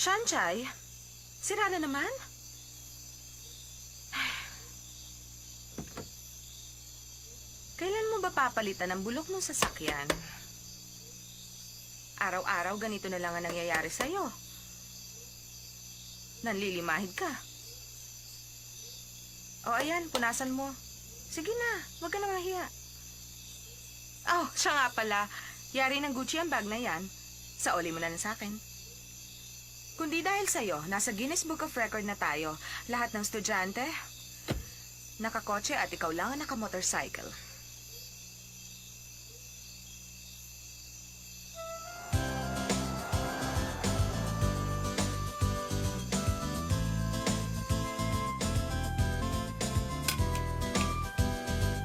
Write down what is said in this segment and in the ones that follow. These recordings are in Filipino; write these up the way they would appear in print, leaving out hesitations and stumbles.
Shanchay, sira na naman? Kailan mo ba papalitan ang bulok ng sasakyan? Araw-araw ganito na lang ang nangyayari sa'yo. Nanlilimahid ka. O ayan, punasan mo. Sige na, wag ka na mahiya. Oh, siya nga pala. Yari ng Gucci ang bag na yan. Sauli mo na lang sa akin. Kundi dahil sa'yo, nasa Guinness Book of Record na tayo. Lahat ng estudyante, nakakotse at ikaw lang ang nakamotorcycle.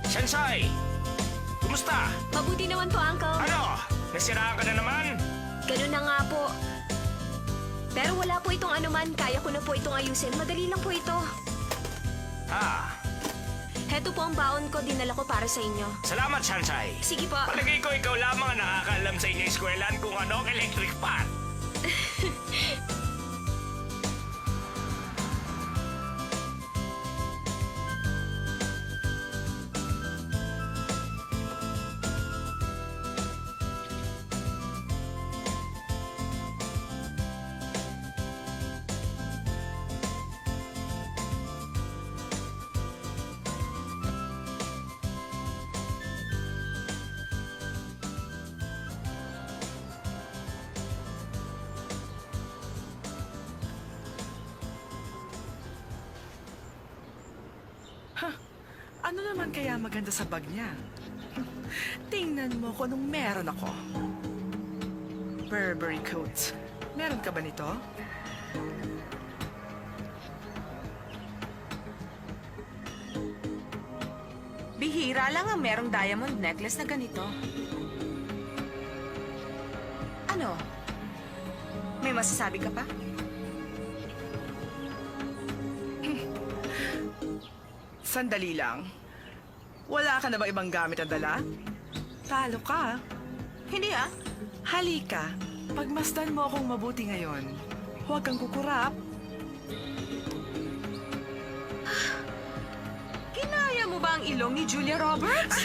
Shanchay! Kumusta? Mabuti naman po, Uncle. Ano? Nasiraan ka na naman? Ganun na nga po. Pero wala po itong anuman. Kaya ko na po itong ayusin. Madali lang po ito. Ah, Heto po ang baon ko. Dinala ko para sa inyo. salamat, Shanchay. Sige po. Palagay ko ikaw lamang ang nakakaalam sa inyong eskwelahan kung ano ang electric fan. Ano naman kaya maganda sa bag niya? Tingnan mo kung anong meron ako. Burberry coat. Meron ka ba nito? Bihira lang ang merong diamond necklace na ganito. Ano? May masasabi ka pa? Sandali lang. Wala ka na ba ibang gamit na dala? Talo ka. Hindi ah. Halika. Pagmasdan mo akong mabuti ngayon. Huwag kang kukurap. Kinaya mo ba ang ilong ni Julia Roberts?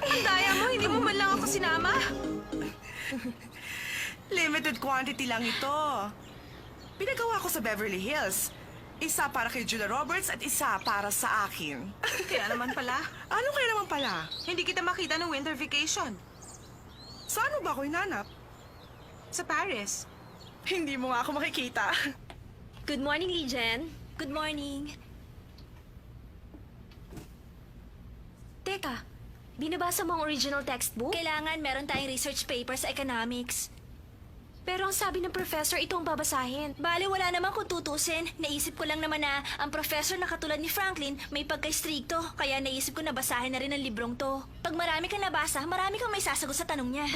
Ang daya mo, hindi mo man lang ako sinama. Limited quantity lang ito. Pinagawa ko sa Beverly Hills. Isa para kay Julia Roberts at isa para sa akin. Kaya naman pala, Ano kaya naman pala? hindi kita makita ng winter vacation. Saan mo ba ako hinanap? Sa Paris. Hindi mo nga ako makikita. Good morning, Lijen. Good morning. Teka, binabasa mo ang original textbook? Kailangan meron tayong research paper sa economics. Pero ang sabi ng professor, ito ang babasahin. Bale, wala naman kung tutusin. Naisip ko lang naman na ang professor na katulad ni Franklin may pagka-stricto. Kaya naisip ko na basahin na rin ang librong to. Pag marami kang nabasa, marami kang may sasagot sa tanong niya.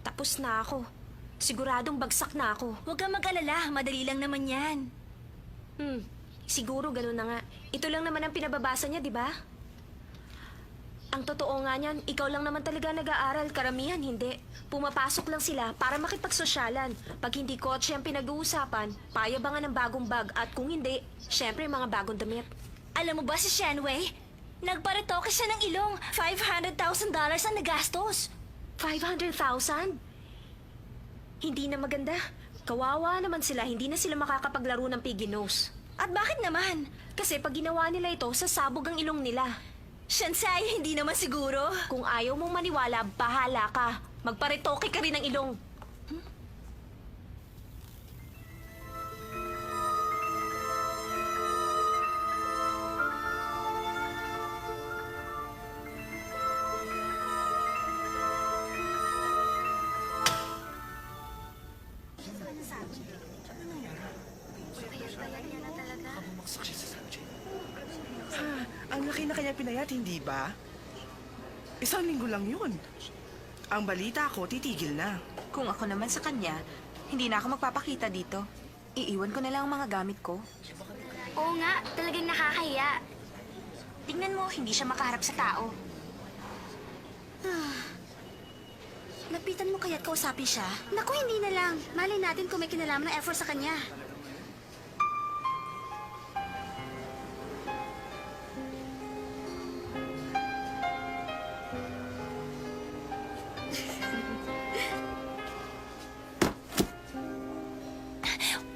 Tapos na ako. Siguradong bagsak na ako. Huwag kang mag-alala, madali lang naman yan. Siguro ganun na nga. Ito lang naman ang pinababasa niya, di ba? Ang totoo nga niyan, ikaw lang naman talaga nag-aaral, karamihan hindi. Pumapasok lang sila para makipagsosyalan. Pag hindi kotse ang pinag-uusapan, payabangan ng bagong bag at kung hindi, syempre mga bagong damit. Alam mo ba si Shenwei? Nagparetoke siya ng ilong. $500,000 ang nagastos. 500,000? Hindi na maganda. Kawawa naman sila, hindi na sila makakapaglaro ng piggy nose. At bakit naman? Kasi pag ginawa nila ito, sasabog ang ilong nila. Shansai, hindi naman siguro. Kung ayaw mong maniwala, bahala ka. Magparetoke ka rin ng ilong. Ang laki na kanya pinayat, hindi ba? Isang linggo lang yun. Ang balita ko, titigil na. Kung ako naman sa kanya, hindi na ako magpapakita dito. Iiwan ko na lang ang mga gamit ko. Oo nga, talagang nakakahiya. Tingnan mo, hindi siya makaharap sa tao. Lapitan mo kaya't kausapin siya. Naku, hindi na lang. Malay natin kung may kinalaman ng effort sa kanya.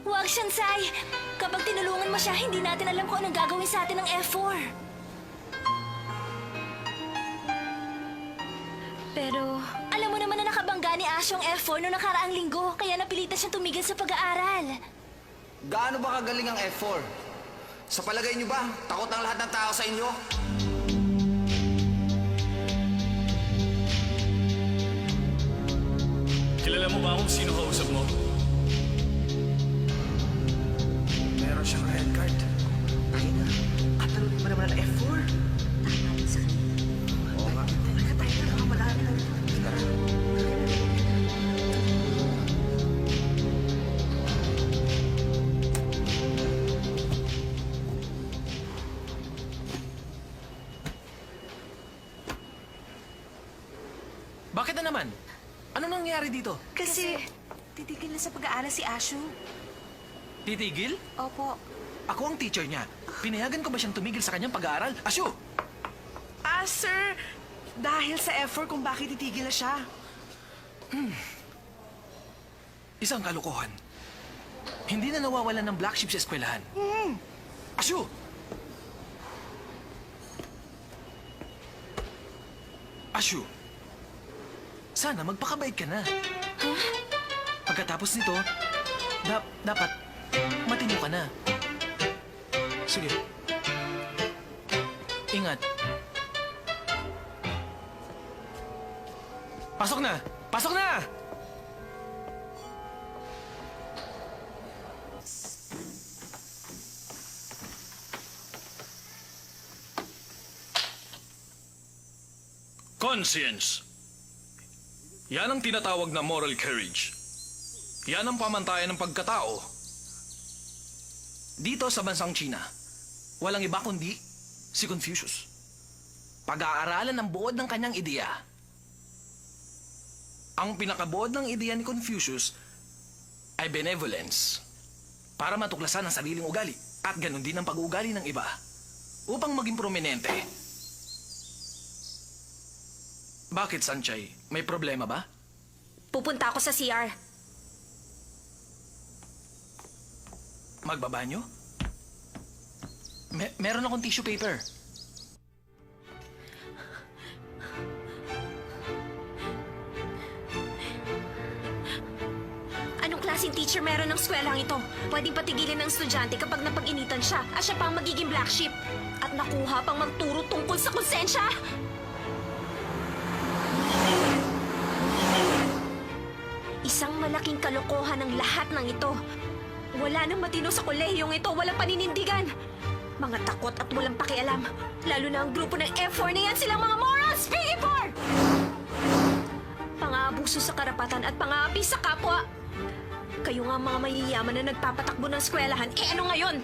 Huwag, Shansai! Kapag tinulungan mo siya, hindi natin alam kung anong gagawin sa atin ng F4. Pero, Alam mo naman na nakabangga ni Asho ang F4 noong nakaraang linggo, kaya napilitan siyang tumigil sa pag-aaral. Gaano ba kagaling ang F4? Sa palagay niyo ba, takot ang lahat ng tao sa inyo? Kilala mo ba kung sino kausap mo? Meron siyang red card. Ay na, katalunin mo naman ang F4. Oo nga. Teka tayo na, baka malami na. Bakit na naman? Ano nangyayari dito? Kasi, titigil na sa pag-aaral si Ashu. Titigil? Opo. Ako ang teacher niya. Pinayagan ko ba siyang tumigil sa kanyang pag-aaral? Asyo! Sir, dahil sa F4 kung bakit titigil na siya. Isang kalokohan. Hindi na nawawalan ng black sheep sa eskwelahan. Asyo! Asyo! Sana magpakabait ka na. Pagkatapos nito, dapat matino ka na. Sige. Ingat. Pasok na! Pasok na! Conscience. Yan ang tinatawag na moral courage. Yan ang pamantayan ng pagkatao. Dito sa bansang China, walang iba kundi si Confucius. Pag-aaralan ang buod ng kanyang ideya. Ang pinakabuod ng ideya ni Confucius ay benevolence. Para matuklasan ang sariling ugali at ganun din ang pag-uugali ng iba. Upang maging prominente. Bakit, Sanchay? May problema ba? pupunta ako sa CR. Magbabanyo? Meron akong tissue paper. Anong klaseng teacher meron ng skwelang ito? Pwedeng patigilin ng estudyante kapag napag-initan siya at siya pa ang magiging black sheep. At nakuha pang magturo tungkol sa konsensya. Isang malaking kalokohan ang lahat ng ito. Wala nang matino sa kolehiyong ito, walang paninindigan. Mga takot at walang pakialam. Lalo na ang grupo ng F4 na yan, silang mga morons! PE4! Pang-aabuso sa karapatan at pang-aapi sa kapwa. Kayo nga mga mayayaman na nagpapatakbo ng eskwelahan, eh ano ngayon?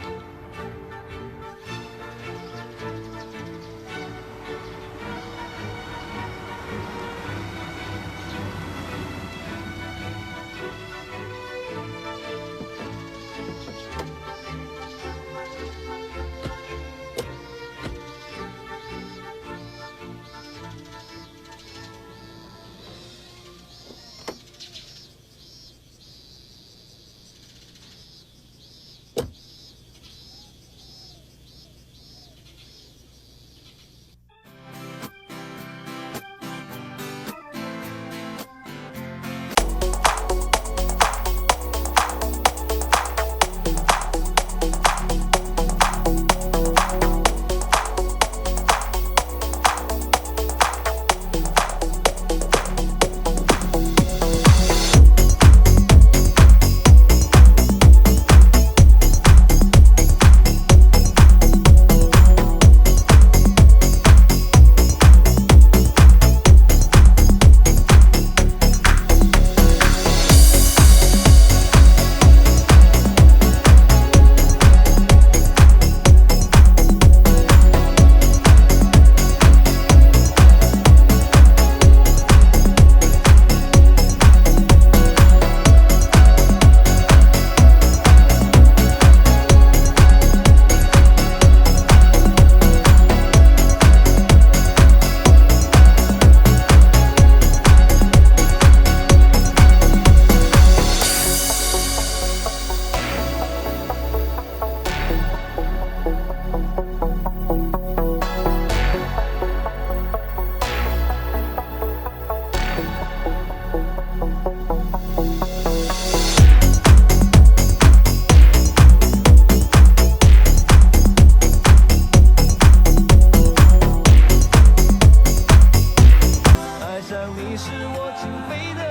情非得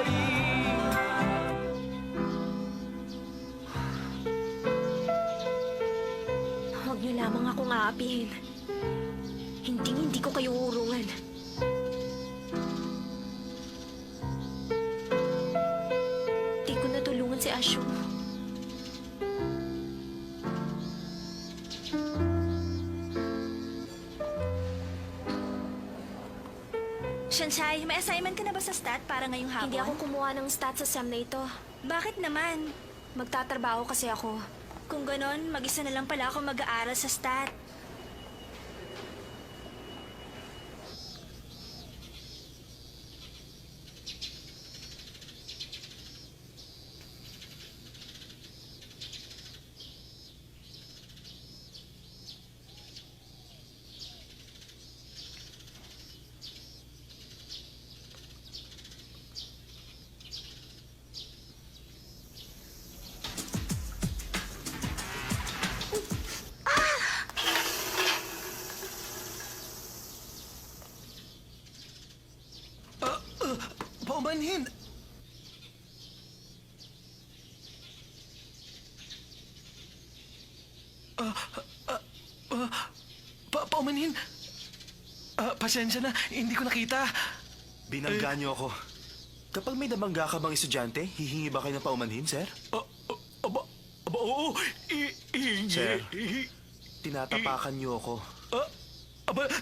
已。 Huwag niyo lamang akong aapihin. Hindi ko kayo urungan. Di ko natulungan si Ashu. Shansai, may assignment ka na ba sa stat para ngayong hapon? Hindi ako kumuha ng stats sa SEM na ito. Bakit naman? Magtatrabaho kasi ako. Kung ganon, mag-isa na lang pala ako mag-aaral sa stat. Paumanhin! Paumanhin! Pasensya na, hindi ko nakita. Binangga niyo ako. Kapag may nabangga ka bang estudyante, hihingi ba kayo ng paumanhin, sir? Aba, oo. Hindi. Sir. Tinatapakan niyo ako.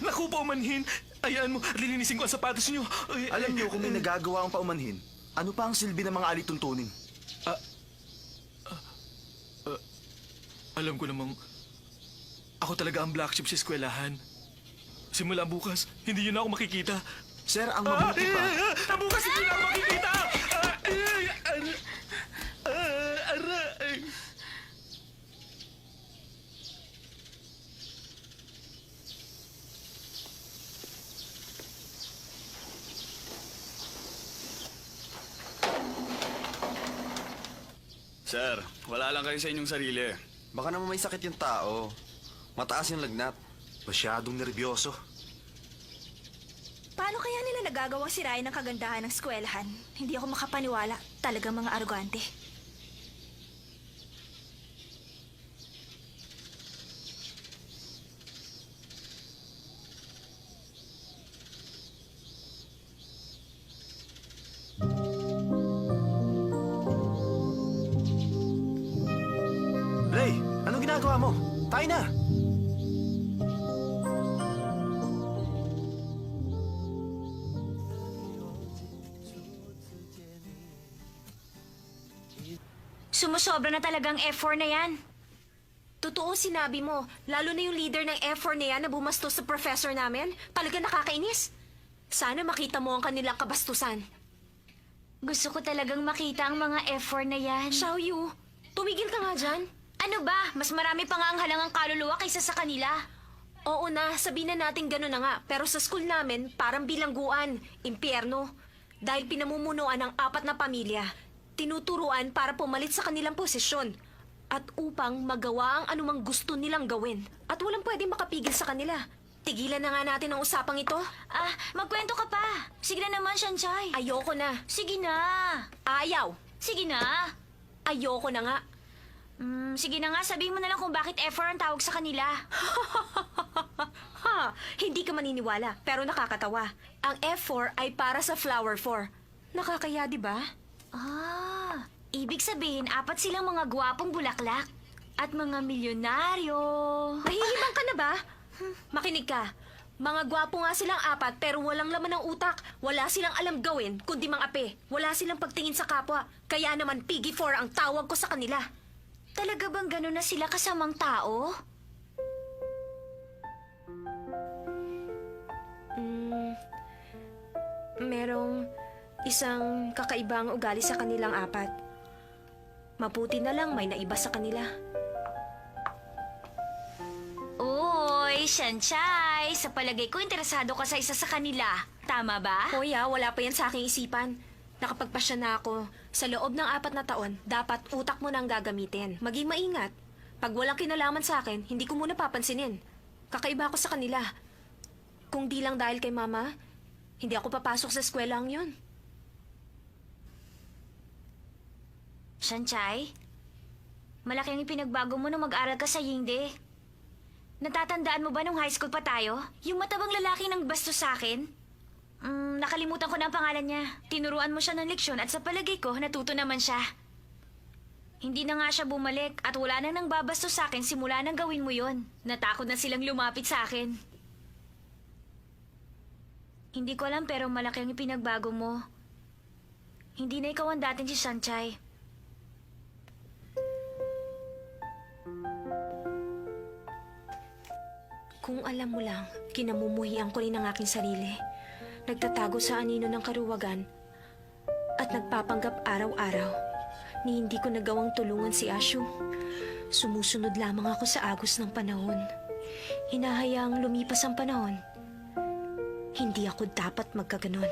Naku, paumanhin. Ayaan mo, lilinisin ko ang sapatos niyo. Alam niyo kung may nagagawa ang paumanhin, ano pa ang silbi ng mga alituntunin? Alam ko namang ako talaga ang black sheep sa eskwelahan. Simula bukas, hindi yun ako makikita. Sir, ang mabuti pa. Bukas hindi na ako makikita! Aray! Sir, wala lang kayo sa inyong sarili. Baka naman may sakit yung tao. Mataas yung lagnat. Masyadong nervyoso. Paano kaya nila nagagawang sirain ng kagandahan ng eskwelahan? Hindi ako makapaniwala. Talagang mga arogante. Ray, anong ginagawa mo? Tayo na! Sumusobra na talagang F4 na yan. Totoo sinabi mo, lalo na yung leader ng F4 na yan na bumastos sa professor namin. Talaga nakakainis. Sana makita mo ang kanilang kabastusan. Gusto ko talagang makita ang mga F4 na yan. Xiaoyu, tumigil ka nga dyan. Ano ba? Mas marami pa nga ang halangang kaluluwa kaysa sa kanila. Oo na, sabihin na natin gano'n na nga. Pero sa school namin, parang bilangguan, impyerno. Dahil pinamumunuan ng 4 na pamilya, tinuturuan para pumalit sa kanilang posisyon. At upang magawa ang anumang gusto nilang gawin. At walang pwedeng makapigil sa kanila. Tigilan na nga natin ang usapang ito. Magkwento ka pa. Sige na naman, Shansai. Ayoko na. Sige na. Ayaw. Sige na. Ayoko na nga. Sige na nga, sabihin mo na lang kung bakit F4 ang tawag sa kanila. Ha, hindi ka maniniwala, pero nakakatawa. Ang F4 ay para sa flower 4. Nakakaya, di ba? Ibig sabihin, 4 silang mga gwapong bulaklak. At mga milyonaryo. Nahihibang ka na ba? Makinig ka. Mga gwapo nga silang 4 pero walang laman ng utak. Wala silang alam gawin kundi mang-ape. Wala silang pagtingin sa kapwa. Kaya naman Piggy 4 ang tawag ko sa kanila. Talaga bang gano'n na sila kasamang tao? Merong isang kakaibang ugali sa kanilang 4. Mabuti na lang may naiba sa kanila. Uy, Shansai, sa palagay ko interesado ka sa isa sa kanila. Tama ba? Hoy, wala pa yan sa aking isipan. Nakapagpasya na ako. Sa loob ng 4 na taon, dapat utak mo nang gagamitin. Maging maingat. Pag walang kinalaman sa akin, hindi ko muna papansinin. Kakaiba ako sa kanila. Kung di lang dahil kay Mama, hindi ako papasok sa eskwelaang yun. Shanchay, malaki ang ipinagbago mo nung mag-aral ka sa Yingde. Natatandaan mo ba nung high school pa tayo? Yung matabang lalaki ng bastos sa akin? Nakalimutan ko na ang pangalan niya. Tinuruan mo siya ng leksyon at sa palagay ko, natuto naman siya. Hindi na nga siya bumalik at wala nang nangbabastos sa akin simula nang gawin mo yon. Natakot na silang lumapit sa akin. Hindi ko alam pero malaki ang ipinagbago mo. Hindi na ikaw ang dating si Shanchay. Kung alam mo lang, kinamumuhian ko rin ang aking sarili. Nagtatago sa anino ng karuwagan at nagpapanggap araw-araw ni hindi ko nagawang tulungan si Ashu. Sumusunod lamang ako sa agos ng panahon. Hinahayaang lumipas ang panahon. Hindi ako dapat magkaganon.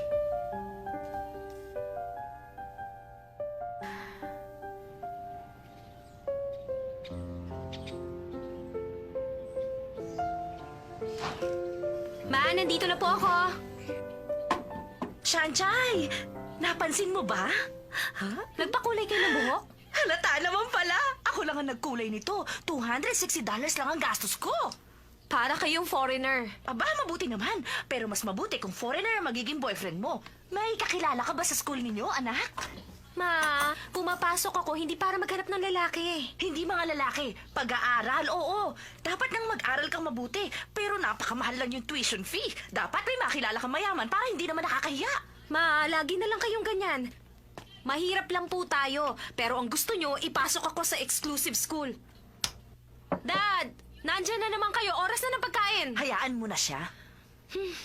Ma, nandito na po ako. Shanchay, napansin mo ba? Ha? Nagpakulay kayo ng buhok? Halata naman pala. Ako lang ang nagkulay nito. $260 lang ang gastos ko. Para kayong foreigner. Aba, mabuti naman. Pero mas mabuti kung foreigner ang magiging boyfriend mo. May kakilala ka ba sa school ninyo, anak? Ma, pumapasok ako hindi para maghanap ng lalaki. Hindi mga lalaki. Pag-aaral, oo. Dapat nang mag-aral kang mabuti. Pero napakamahal lang yung tuition fee. Dapat may makilala kang mayaman para hindi naman nakakahiya. Ma, lagi na lang kayong ganyan. Mahirap lang po tayo, pero ang gusto nyo, ipasok ako sa exclusive school. Dad, nandyan na naman kayo. Oras na ng pagkain. Hayaan mo na siya.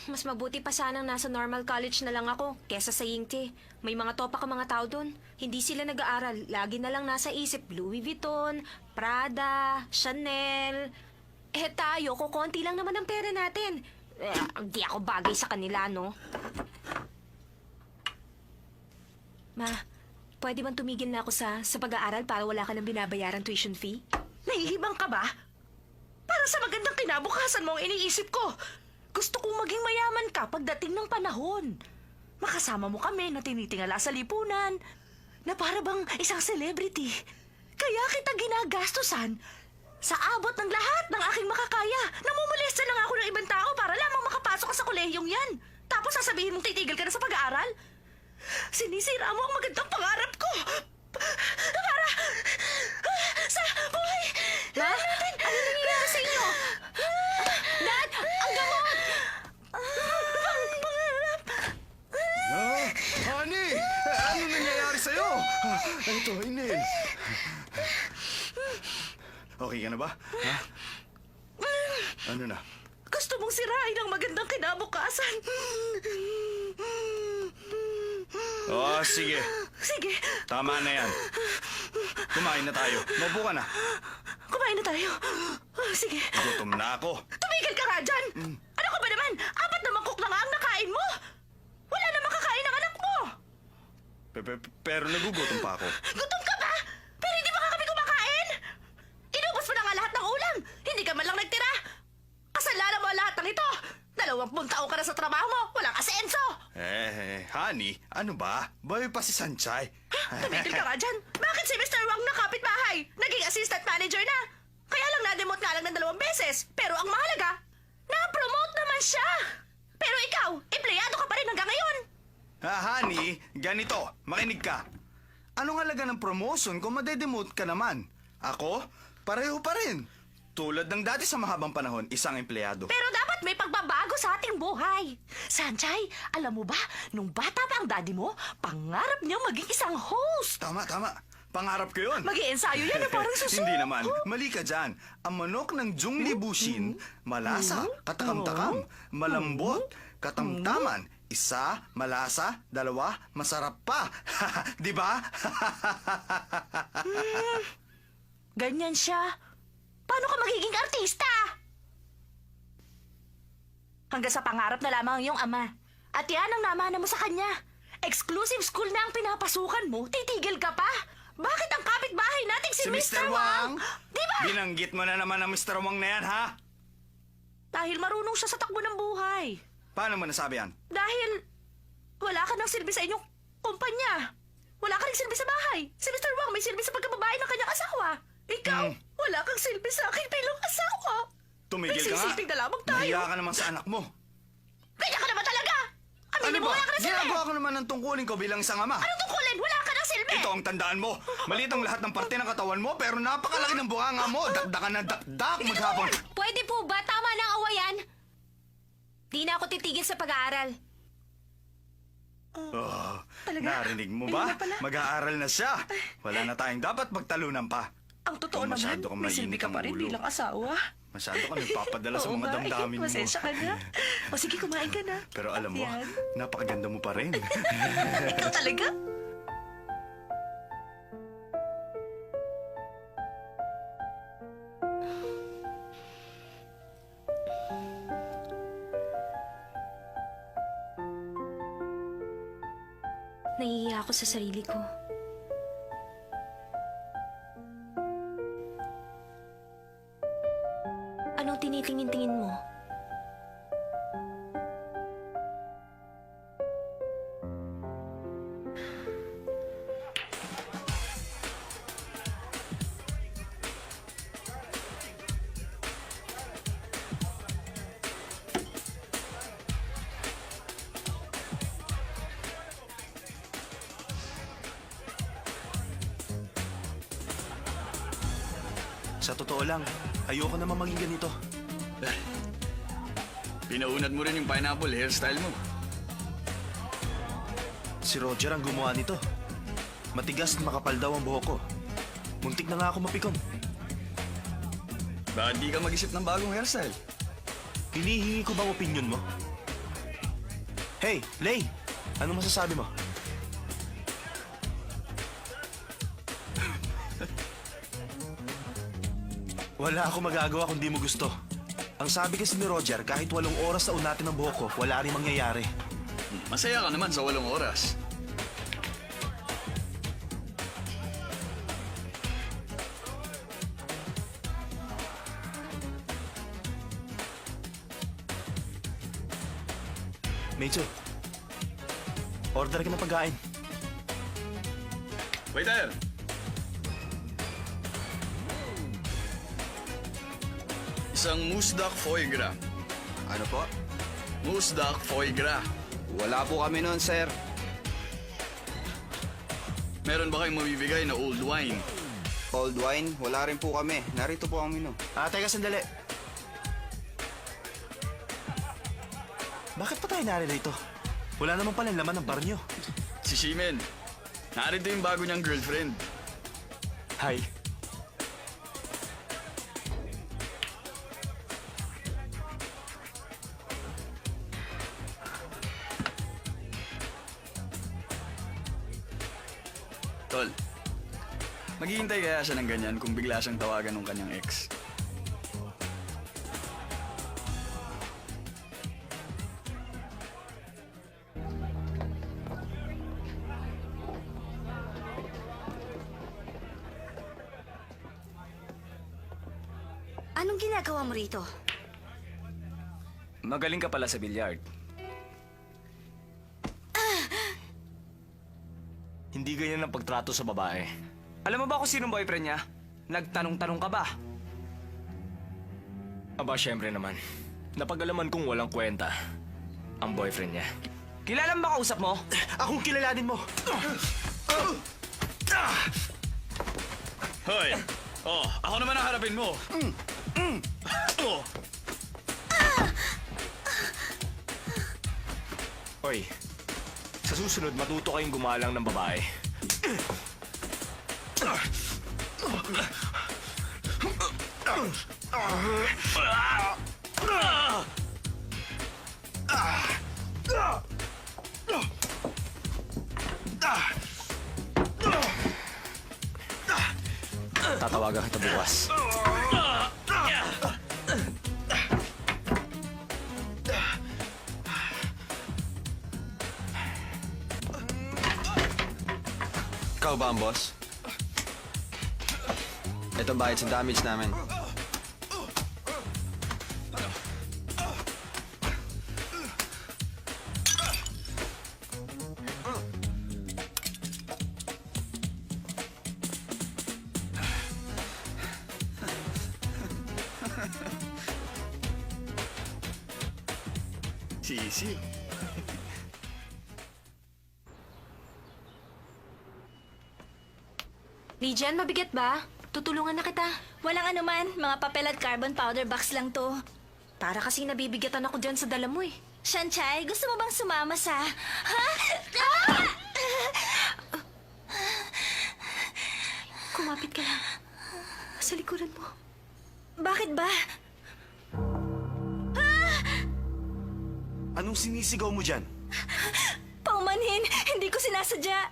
Mas mabuti pa sanang nasa normal college na lang ako kesa sa Yingte. May mga topa ka mga tao doon. Hindi sila nag-aaral. Lagi na lang nasa isip Louis Vuitton, Prada, Chanel. Eh tayo, kukonti lang naman ang pera natin. Di ako bagay sa kanila, no? Ma, pwede bang tumigil na ako sa pag-aaral para wala ka ng binabayaran tuition fee? Nahihibang ka ba? Para sa magandang kinabukasan mo ang iniisip ko. Gusto kong maging mayaman ka pagdating ng panahon. Makasama mo kami na tinitingala sa lipunan. Na para bang isang celebrity. Kaya kita ginagastusan sa abot ng lahat ng aking makakaya. Namumulesta lang ako ng ibang tao para lamang makapasok ka sa kolehiyong yan. Tapos sasabihin mong titigil ka na sa pag-aaral? Sinisira mo ang magandang pangarap ko. Para sa buhay natin. Ano nangyayari sa inyo? Dad, ang gamot! Pangarap. Honey! Ano nangyayari sa'yo? Ito, Inel. Okay ka na ba? Ha? Ano na? Gusto mong sirain ang magandang kinabukasan. Oh, sige. Sige, Tama na yan. Kumain na tayo. Maupo ka na. kumain na tayo. Sige, Gutom na ako. tumigil ka nga dyan. Ano ka ba naman? 4 na mangkok na nga ang nakain mo. Wala na makakain ang anak mo. Pero nagugutom pa ako. Gutom ka ba? Pero hindi pa kami kumakain. Inubos mo na nga lahat ng ulam. Hindi ka man lang nagtira. Kasalanan mo ang lahat ng ito. 20 taon ka na sa trabaho mo. Walang asenso. Honey, ano ba? Bawi pa si Sanchay. Tumigil ka nga dyan. Bakit si Mr. Wang na kapitbahay? Naging assistant manager na. Kaya lang na-demote nga lang ng 2 beses. Pero ang mahalaga, na-promote naman siya. Pero ikaw, empleyado ka pa rin hanggang ngayon. Honey, ganito. Makinig ka. Anong halaga ng promotion kung madedemote ka naman? Ako, pareho pa rin. Tulad ng dati sa mahabang panahon, isang empleyado. Pero dapat may pagbabago sa ating buhay. Sanchay, alam mo ba, nung bata pa ang daddy mo, pangarap niyang maging isang host. Tama. Pangarap ko yun. Mag-iensayo yan na parang suso. Hindi naman. Mali ka dyan. Ang manok ng Zhongli Bushin, malasa, katakam-takam, malambot, katamtaman, 1, malasa, 2, masarap pa. Di ba? Ganyan siya. Paano ka magiging artista? Hanggang sa pangarap na lamang ang iyong ama. At yan ang namana mo sa kanya. Exclusive school na ang pinapasukan mo, titigil ka pa? Bakit ang kapitbahay nating si Mr. Wang? Di ba? Binanggit mo na naman ang Mr. Wang na yan, ha? Dahil marunong siya sa takbo ng buhay. Paano mo nasabi yan? Dahil wala ka ng silbi sa inyong kumpanya. Wala ka rin silbi sa bahay. Si Mr. Wang may silbi sa pagkababae ng kanyang asawa. Ikaw, wala kang silbi sa akin bilang asawa. Tumigil ka nga. Nagsisilbing na lamang tayo. Nahiya ka naman sa anak mo. Ganyan ka naman talaga! Aminin mo, wala ka ng silbi! Ginagawa ko naman ang tungkulin ko bilang isang ama. Anong tungkulin? Wala ka ng silbi! Ito ang tandaan mo. Maliit ang lahat ng parte ng katawan mo, pero napakalaki ng bunganga mo. Dakdakan na dakdak maghapon. Pwede po ba? Tama na ang awayan. Di na ako titigil sa pag-aaral. Oh, Talaga? narinig mo Ayun ba? na pala. Mag-aaral na siya. Wala na tayong dapat pagtalunan pa. Ang totoo Ikaw, naman, masyado kang may silbi mainit ka ang pa rin ulo. bilang asawa. Masyado ka nagpapadala sa Oo mga nga, damdamin mo. Pasensya ka na. O sige, kumain ka na. Pero alam mo, Yan. napakaganda mo pa rin. Ikaw talaga? Nahihiya ako sa sarili ko. Anong tinitingin-tingin mo? Sa totoo lang, ayoko naman maging ganito. Pinaunat mo rin yung pineapple hairstyle mo. Si Roger ang gumawa nito. Matigas at makapal daw ang buhok ko. Muntik na nga ako mapikon. Bakit di ka mag-isip ng bagong hairstyle? Hinihingi ko bang opinion mo? Hey, Lay! Ano masasabi mo? Wala ako magagawa kung di mo gusto. Ang sabi kasi ni Roger, kahit 8 oras na unatin ang buhok ko, wala rin mangyayari. Masaya ka naman sa 8 oras. Meitsu, order ka ng pagkain. Waiter! Isang moose duck foie gras. Ano po? Moose duck foie gras. Wala po kami noon, sir. Meron ba kayong mabibigay na old wine? Old wine, wala rin po kami. Narito po kami no. Teka sandali. Bakit pa tayo naririto? Wala naman pala laman ng bar nyo. Si Shimen. Narito yung bago niyang girlfriend. Hi. Tol, maghihintay kaya siya ng ganyan kung bigla siyang tawagan ng kanyang ex? Anong ginagawa mo rito? Magaling ka pala sa billiard. Hindi ganyan ang pagtrato sa babae. Alam mo ba kung sinong boyfriend niya? Nagtanong-tanong ka ba? Aba, syempre naman. Napag-alaman kong walang kwenta ang boyfriend niya. Kilala mo ba kausap mo? Akong kilalanin mo! Hoy! Oh, ako naman ang harapin mo. Oh. Hoy, sa susunod matuto kayong gumalang ng babae. Tatawagan kita bukas. Ikaw ba ang boss? Ito bayad sa damage namin. Sisiw. Lijan, mabigat ba? Tutulungan na kita. Walang anuman, mga papel at carbon powder box lang to. Para kasing nabibigatan ako dyan sa dala mo eh. Shanchay, gusto mo bang sumama sa... Ha? Kumapit ka lang. Sa likuran mo. Bakit ba? Anong sinisigaw mo dyan? Paumanhin, hindi ko sinasadya.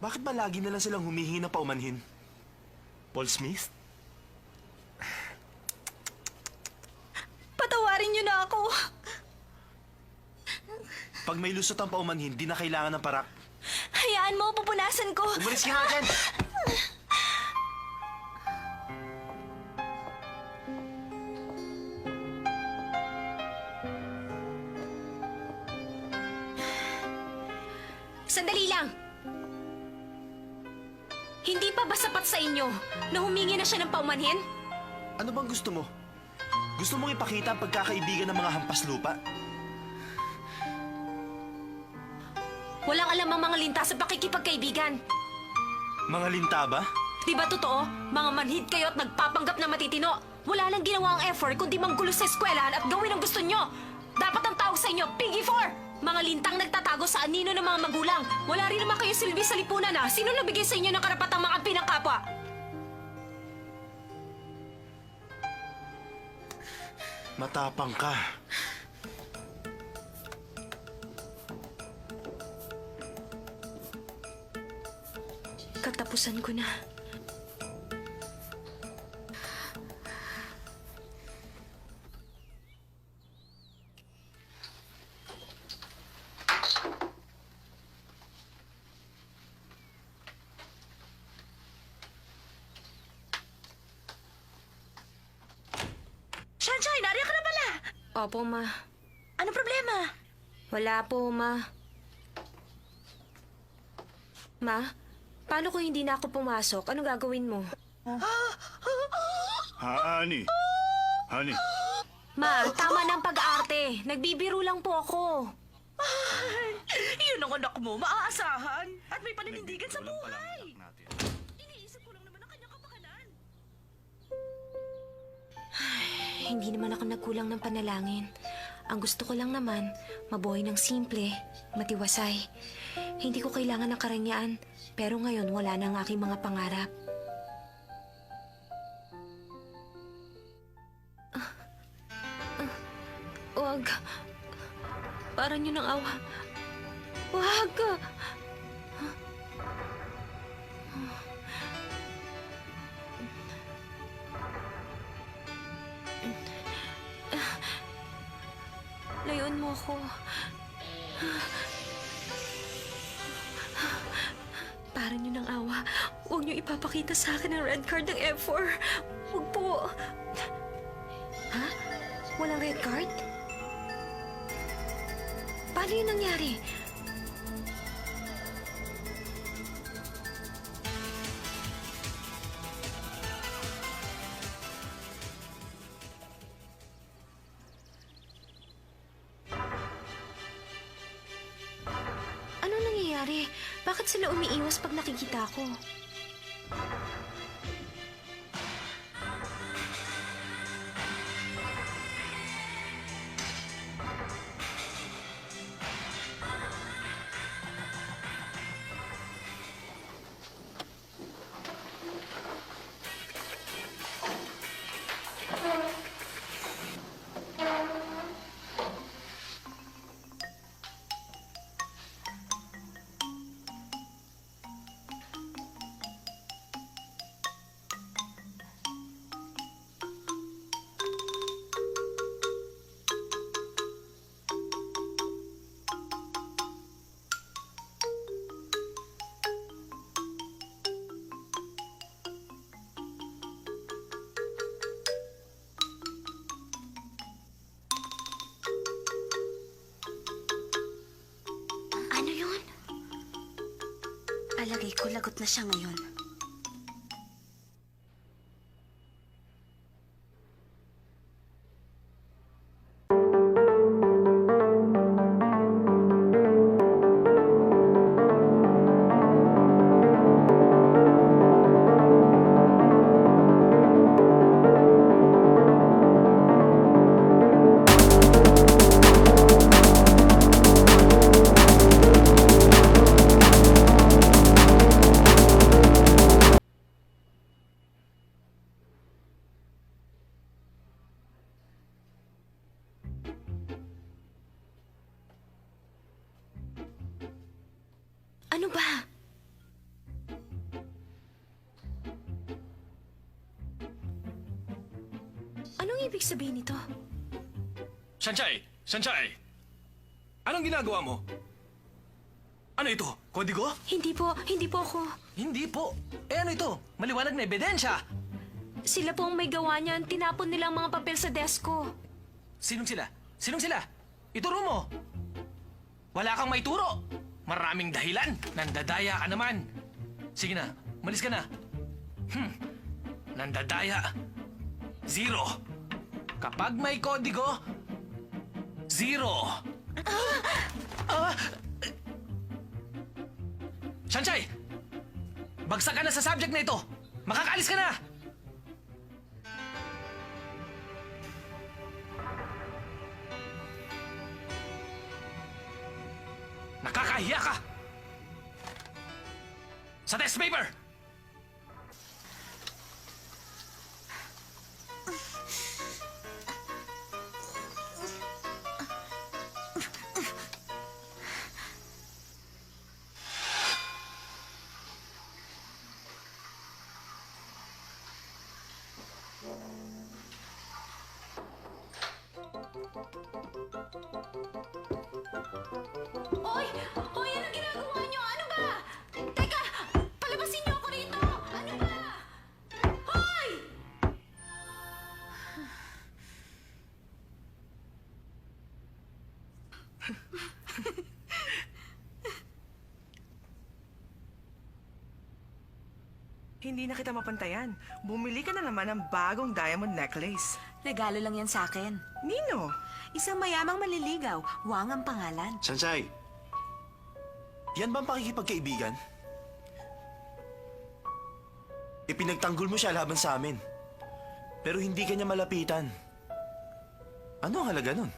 Bakit ba lagi na lang silang humihingi ng paumanhin? Paul Smith? Patawarin niyo na ako. Pag may lusot ang paumanhin, di na kailangan ng parak. Hayaan mo, pupunasan ko. Umalis ka nga dyan! Sandali lang! Hindi pa ba sapat sa inyo na humingi na siya ng paumanhin? Ano bang gusto mo? Gusto mong ipakita ang pagkakaibigan ng mga hampas lupa? Walang alam ang mga linta sa pakikipagkaibigan. Mga linta ba? Di ba totoo? Mga manhid kayo at nagpapanggap na matitino. Wala lang ginawa ang effort kundi manggulo sa eskwelahan at gawin ang gusto nyo. Dapat ang tawag sa inyo, Piggy 4! Mga lintang nagtatago sa anino ng mga magulang. Wala rin naman kayo silbi sa lipunan ha. Sino nagbigay sa inyo ng karapatang mga pinangkapwa? Matapang ka. Katapusan ko na. Shanchay, nariyan ka na pala. Opo, ma. Anong problema? Wala po, ma. Ma, paano kung hindi na ako pumasok? Anong gagawin mo? Honey. Honey. Ma, tama na ang pag-aarte. Nagbibiro lang po ako. Yun ang anak mo, maaasahan. At may paninindigan sa buhay. Iniisip ko lang naman ang kanyang kapakanan. Hindi naman ako nagkulang ng panalangin. Ang gusto ko lang naman, mabuhay ng simple, matiwasay. Hindi ko kailangan ng karangyaan, pero ngayon wala na ang aking mga pangarap. Wag. Parang yun ang awa. Wag! Layuan mo ako. Parang yun ang awa. Huwag niyo ipapakita sa akin ang red card ng F4. Huwag po. Ha? Walang red card? Paano yun nangyari? Ano nangyayari? Bakit sila umiiwas pag nakikita ko? Ano yun? Alagay ko, lagot na siya ngayon. Ano ba? Anong ibig sabihin nito? Sanchay! Sanchay! Anong ginagawa mo? Ano ito? Kodigo? Hindi po ako. Hindi po. Eh ano ito? Maliwanag na ebidensya. Sila po ang may gawa niyan. Tinapon nila ang mga papel sa desk ko. Sinong sila? Sinong sila? Ituro mo. Wala kang maituro. Maraming dahilan. Nandadaya ka naman. Sige na, malis ka na. Nandadaya. 0. Kapag may kodigo, 0. Sanchay! Bagsak ka na sa subject na ito! Makakaalis ka na! Nakakahiya ka! Sa test paper! Hoy! Hoy! Anong ginagawa niyo? Ano ba? Teka! Palabasin niyo ako rito! Ano ba? Hoy! Hindi na kita mapantayan. Bumili ka na naman ng bagong diamond necklace. Regalo lang yan sa akin. Nino? Isang mayamang maliligaw. Wang ang pangalan. Sanchay, yan ba ang pakikipagkaibigan? Ipinagtanggol mo siya laban sa amin. Pero hindi ka niya malapitan. Ano ang halaga nun?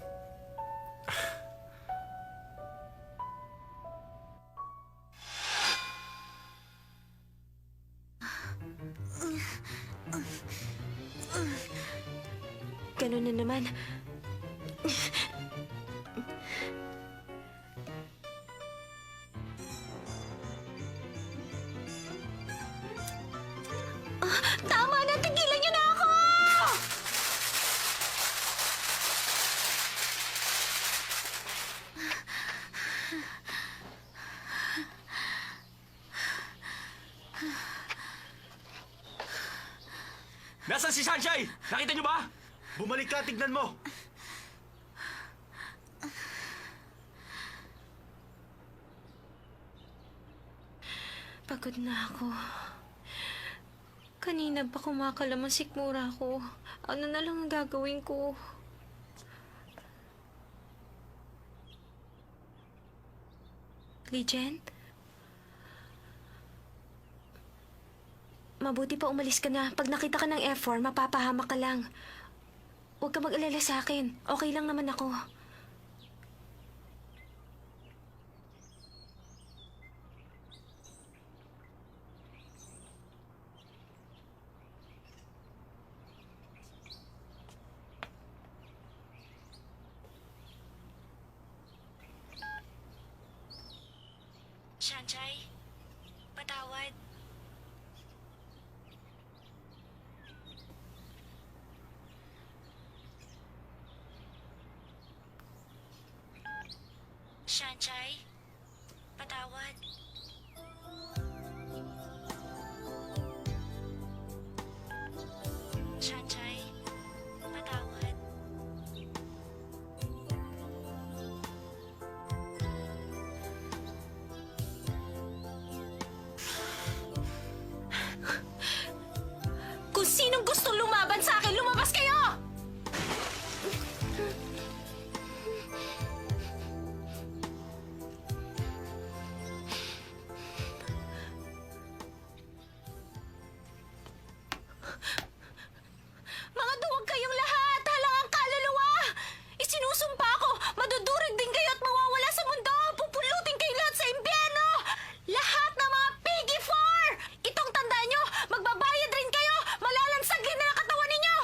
Ganun na naman. Tama na! Tigilan niyo na ako! Nasaan si Sanchay? Nakita niyo ba? Bumalik ka, tignan mo! Pagod na ako. Kanina pa kumakalaman sikmura ko. Ano na lang ang gagawin ko? Lijen? Mabuti pa umalis ka na. Pag nakita ka ng F4, mapapahamak ka lang. Huwag ka mag-alala sa akin. Okay lang naman ako. Sanchay, patawad. Sanchay, patawad. Sanchay, patawad. Kung sinong gustong lumaban sa akin, lumabas kayo! Mga duwag kayong lahat! Halangang kaluluwa! Isinusumpa ko! Madudurig din kayo at mawawala sa mundo! Pupulutin kayo lahat sa impyerno! Lahat ng mga Piggy 4! Itong tandaan nyo! Magbabayad rin kayo! Malalansag din na ang katawan ninyo!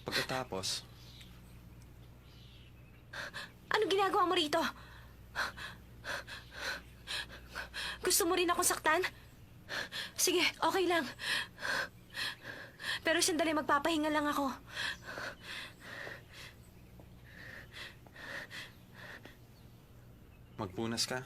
Pagkatapos, Ano ginagawa mo rito? Gusto mo rin akong saktan? Sige, okay lang. Pero sandali, magpapahinga lang ako. Magpunas ka.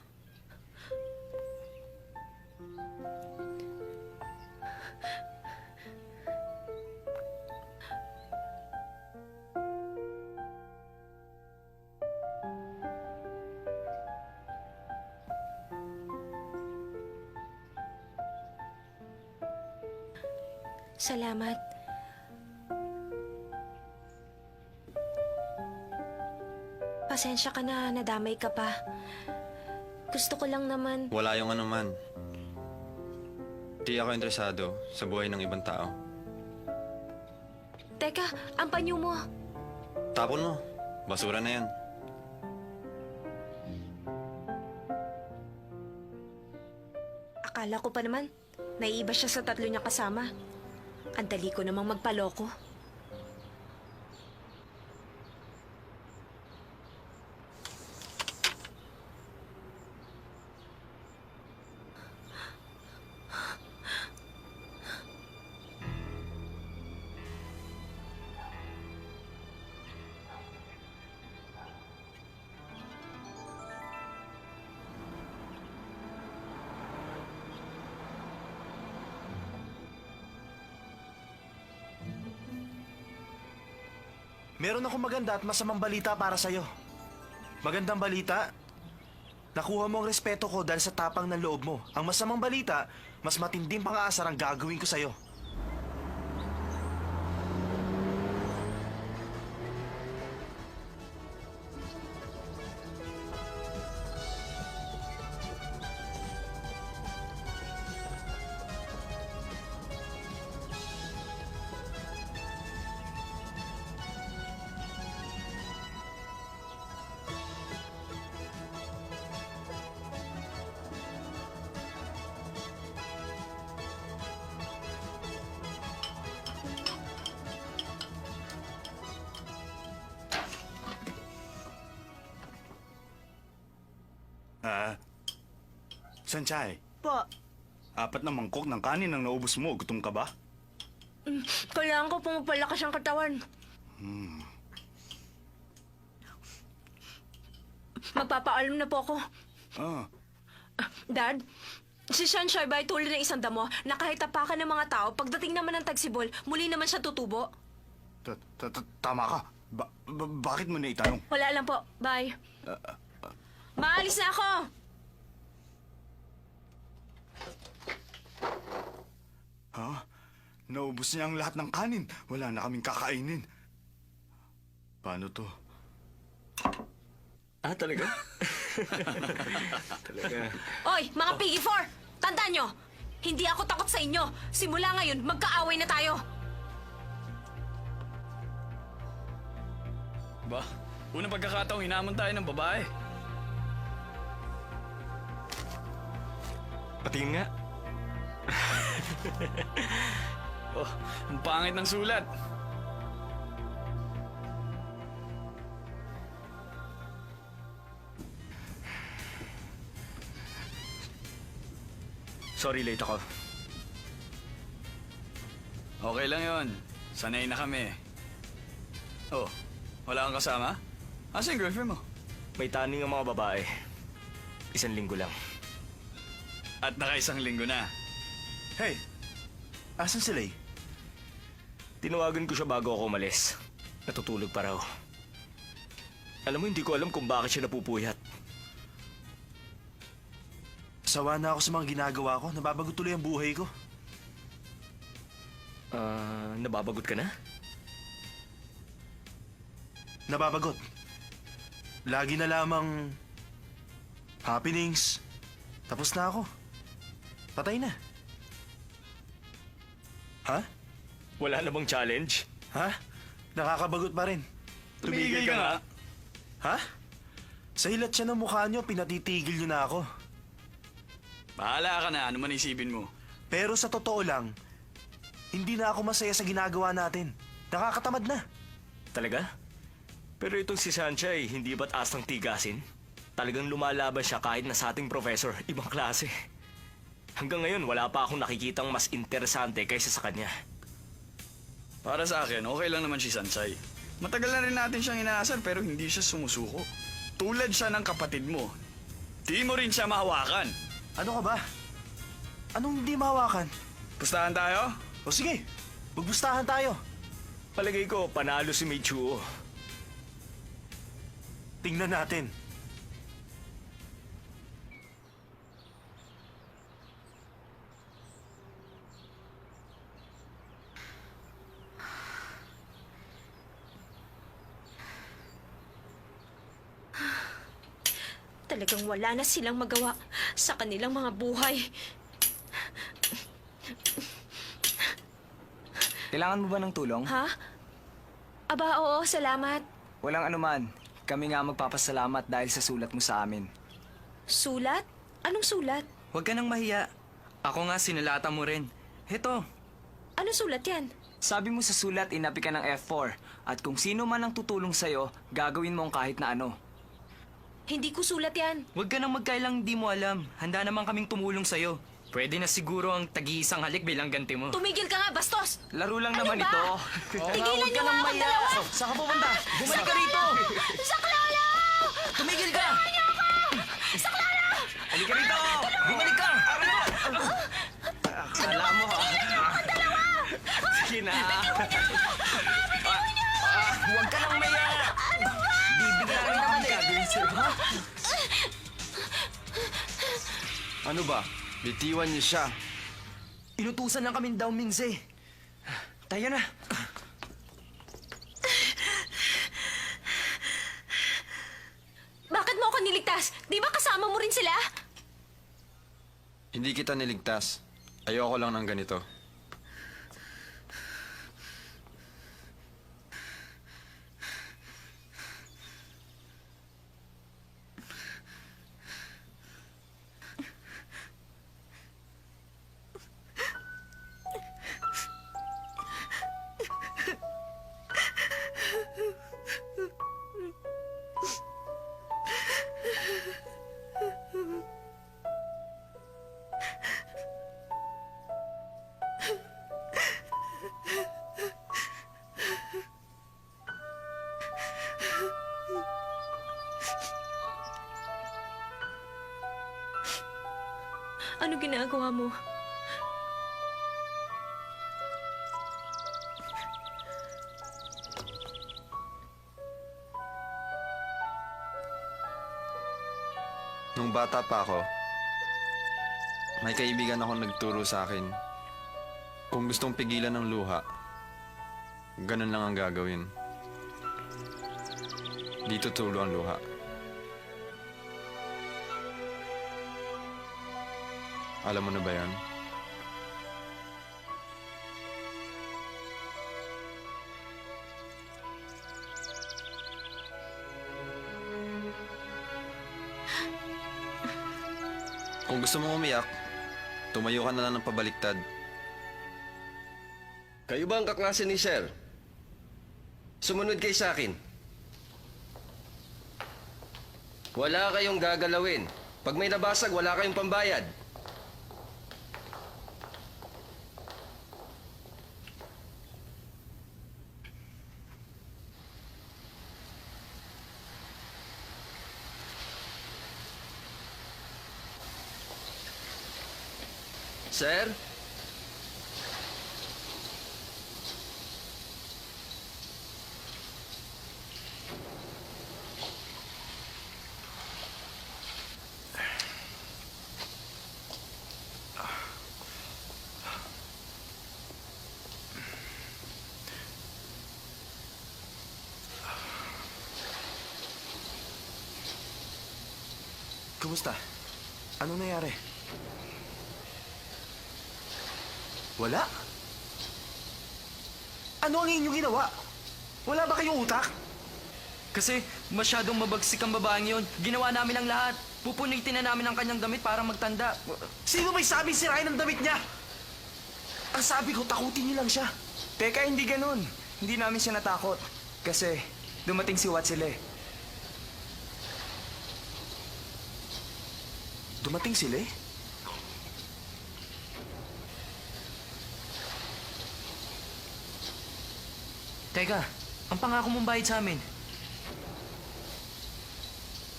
Salamat. Pasensya ka na, nadamay ka pa. Gusto ko lang naman... Wala yung anuman. Di ako interesado sa buhay ng ibang tao. Teka, ang panyo mo. Tapon mo. Basura na yan. Akala ko pa naman, naiiba siya sa 3 niyang kasama. Ang dali ko namang magpaloko. Meron akong maganda at masamang balita para sa'yo. Magandang balita, nakuha mo ang respeto ko dahil sa tapang ng loob mo. Ang masamang balita, mas matinding pang-aasar ang gagawin ko sa'yo. Sanchay, Po, 4 na mangkok ng kanin ang naubos mo. Gutom ka ba? Kailangan ko pumapalakas ang katawan. Magpapaalam na po ako. Ah, Dad, si Sunshine ba ay tulad ng isang damo na kahit tapakan ng mga tao, pagdating naman ng tagsibol, muli naman siya tutubo? tama ka. Bakit mo na itanong? Wala lang po. Bye. Maalis na ako! Ha? Naubos niya ang lahat ng kanin. Wala na kaming kakainin. Paano to? Ah, talaga? Talaga. Oy, mga Piggy 4! Tandaan nyo! Hindi ako takot sa inyo. Simula ngayon, magkaaway na tayo. Ba, unang pagkakataong hinamon tayo ng babae. Patingin nga. Oh, ang pangit ng sulat. Sorry, late ako. Okay lang yon. Sanay na kami. Oh, wala kang kasama? Asa yung girlfriend mo? May taning ang mga babae. 1 linggo lang. At naka1 linggo na. Hey! Asan si Lay? Tinawagan ko siya bago ako umalis. Natutulog pa raw. Alam mo, hindi ko alam kung bakit siya napupuyat. Sawa na ako sa mga ginagawa ko. Nababagot tuloy ang buhay ko. Nababagot ka na? Nababagot. Lagi na lamang happenings. Tapos na ako. Patay na. Ha? Wala na bang challenge? Ha? Nakakabagot pa rin. Tumigil ka nga. Ha? Sa hilat siya ng mukha niyo, pinatitigil niyo na ako. Bahala ka na, ano man isipin mo. Pero sa totoo lang, hindi na ako masaya sa ginagawa natin. Nakakatamad na. Talaga? Pero itong si Sanchay, hindi ba't astang tigasin? Talagang lumalaban siya kahit na sa ating professor, ibang klase. Hanggang ngayon, wala pa akong nakikitang mas interesante kaysa sa kanya. Para sa akin, okay lang naman si Sansay. Matagal na rin natin siyang inaasar pero hindi siya sumusuko. Tulad siya ng kapatid mo. Di mo rin siya mahawakan. Ano ka ba? Anong hindi mahawakan? Pustahan tayo? O sige, magbustahan tayo. Palagay ko, panalo si Michuo. Tingnan natin. Talagang wala na silang magawa sa kanilang mga buhay. Kailangan mo ba ng tulong? Ha? Aba, oo, salamat. Walang anuman. Kami nga magpapasalamat dahil sa sulat mo sa amin. Sulat? Anong sulat? Huwag ka nang mahiya. Ako nga sinulatan mo rin. Heto, Anong sulat yan? sabi mo sa sulat inapi ka ng F4 at kung sino man ang tutulong sa'yo, gagawin mo ang kahit na ano. Hindi ko sulat yan. Huwag ka nang magkailang di mo alam. Handa naman kaming tumulong sa'yo. Pwede na siguro ang tag-iisang halik bilang ganti mo. Tumigil ka nga, bastos! Laro lang Ano naman ba? ito. Tigilan niyo nga akong dalawa! Saan ka pupunta? Bumalik ka rito! Saklolo! Tumigil ka! Tulungan niyo ako! Saklolo! Halika rito! Bumalik ka! Alam mo ha? Sige na! Huwag ka nang maya! Bibigla rin naman gagawin sa'yo, ha? Ano ba? Bitiwan niyo siya. Inutusan lang kami daw, Minze. Tayo na. Bakit mo ako niligtas? Di ba kasama mo rin sila? Hindi kita niligtas. Ayoko lang ng ganito. Ano ginagawa mo? Nung bata pa ako, may kaibigan ako nagturo sa akin. Kung gustong pigilan ng luha, ganun lang ang gagawin. Di tutulo ang luha. Alam mo na ba yan? Kung gusto mong umiyak, tumayo ka na lang ng pabaliktad. Kayo ba ang kaklase ni Sir? Sumunod kayo sa akin. Wala kayong gagalawin. Pag may nabasag, wala kayong pambayad. Sir? Kumusta? Anong nangyari? Wala? Ano ang inyong ginawa? Wala ba kayong utak? Kasi masyadong mabagsik ang babaeng yon. Ginawa namin ang lahat. Pupunitin na namin ang kanyang damit para magtanda. Sino may sabing sirain ang damit niya? Ang sabi ko, takutin niyo lang siya. Teka, hindi ganun. Hindi namin siya natakot. Kasi dumating si Watsile. Dumating sila eh. Teka, ang pangako mong bayad sa amin.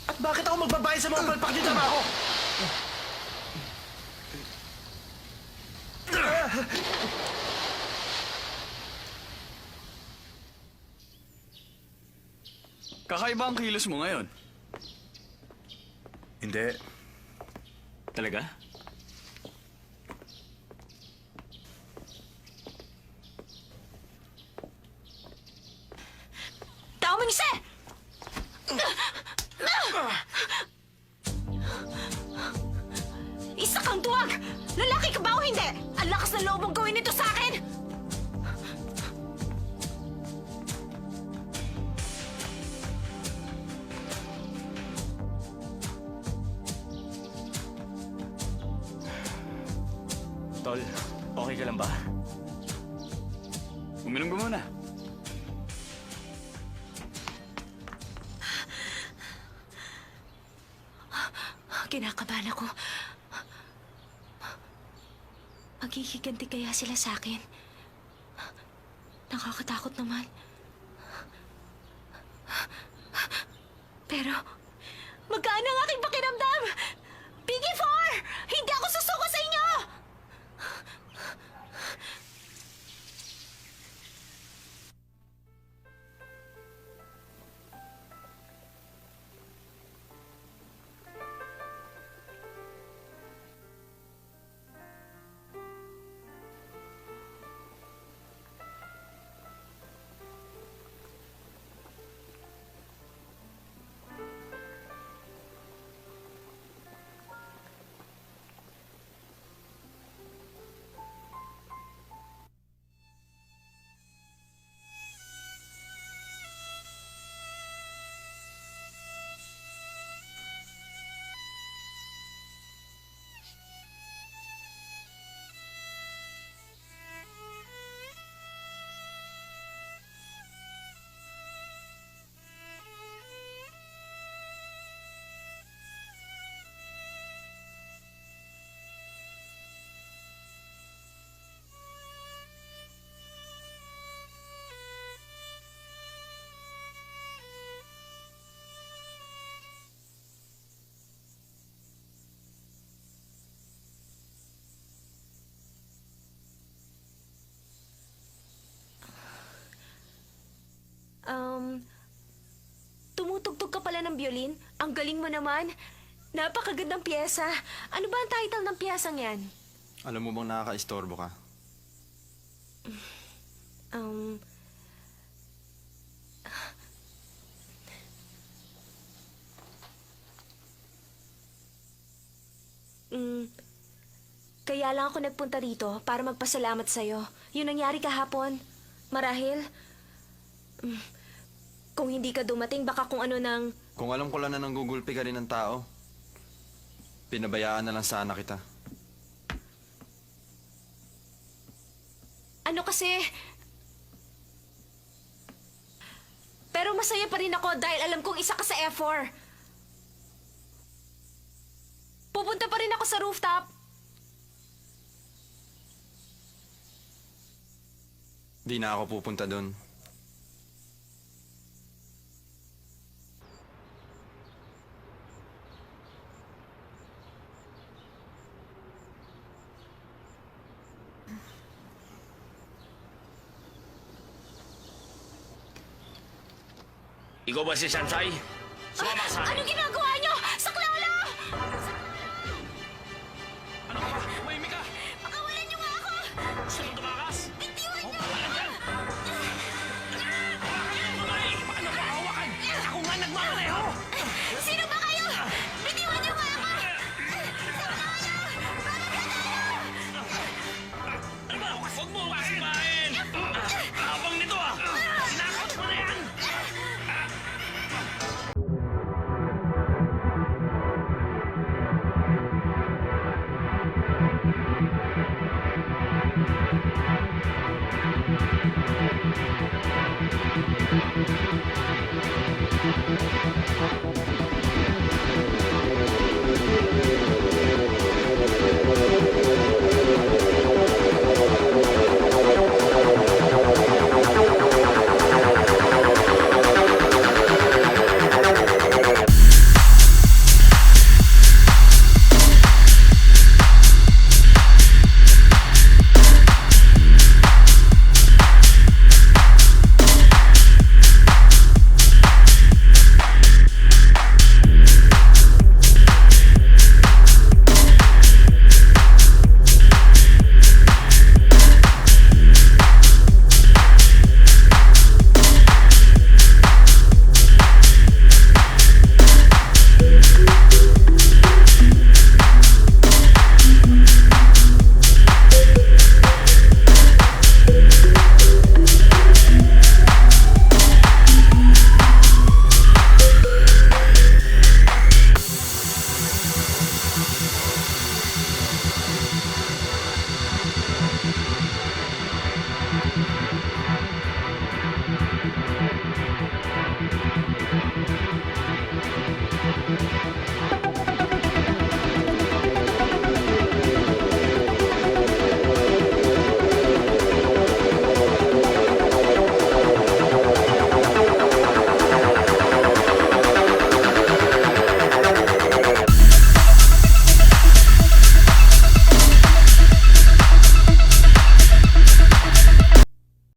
At bakit ako magbabayad sa mga palpak niyo trabaho? Kakaiba ang kilos mo ngayon. Hindi. Talaga? Tao mo isa! Isa kang duwag! Lalaki ka ba o hindi? Ang lakas na loob mong gawin ito sa akin! Tol, okay ka lang ba? Uminom ka muna. Kinakabahan ako. Maghihiganti kaya sila sa akin? Nakakatakot naman. Pero, magkaan ang aking pakiramdam? Piggy 4! Hindi ako susuko sa inyo! Tumutugtog ka pala ng violin? Ang galing mo naman. Napakagandang piyesa. Ano ba ang title ng piyesang yan? Alam mo bang nakaka-istorbo ka? Um... Kaya lang ako nagpunta rito para magpasalamat sa'yo. Yung nangyari kahapon. Marahil, kung hindi ka dumating, baka kung ano nang... Kung alam ko lang na nanggugulpi ka rin ng tao, pinabayaan na lang sana kita. Ano kasi... Pero masaya pa rin ako dahil alam kong isa ka sa F4. Pupunta pa rin ako sa rooftop. Di na ako pupunta doon. Ikaw ba si Sansay? Sumama sa akin. Anong ginagawa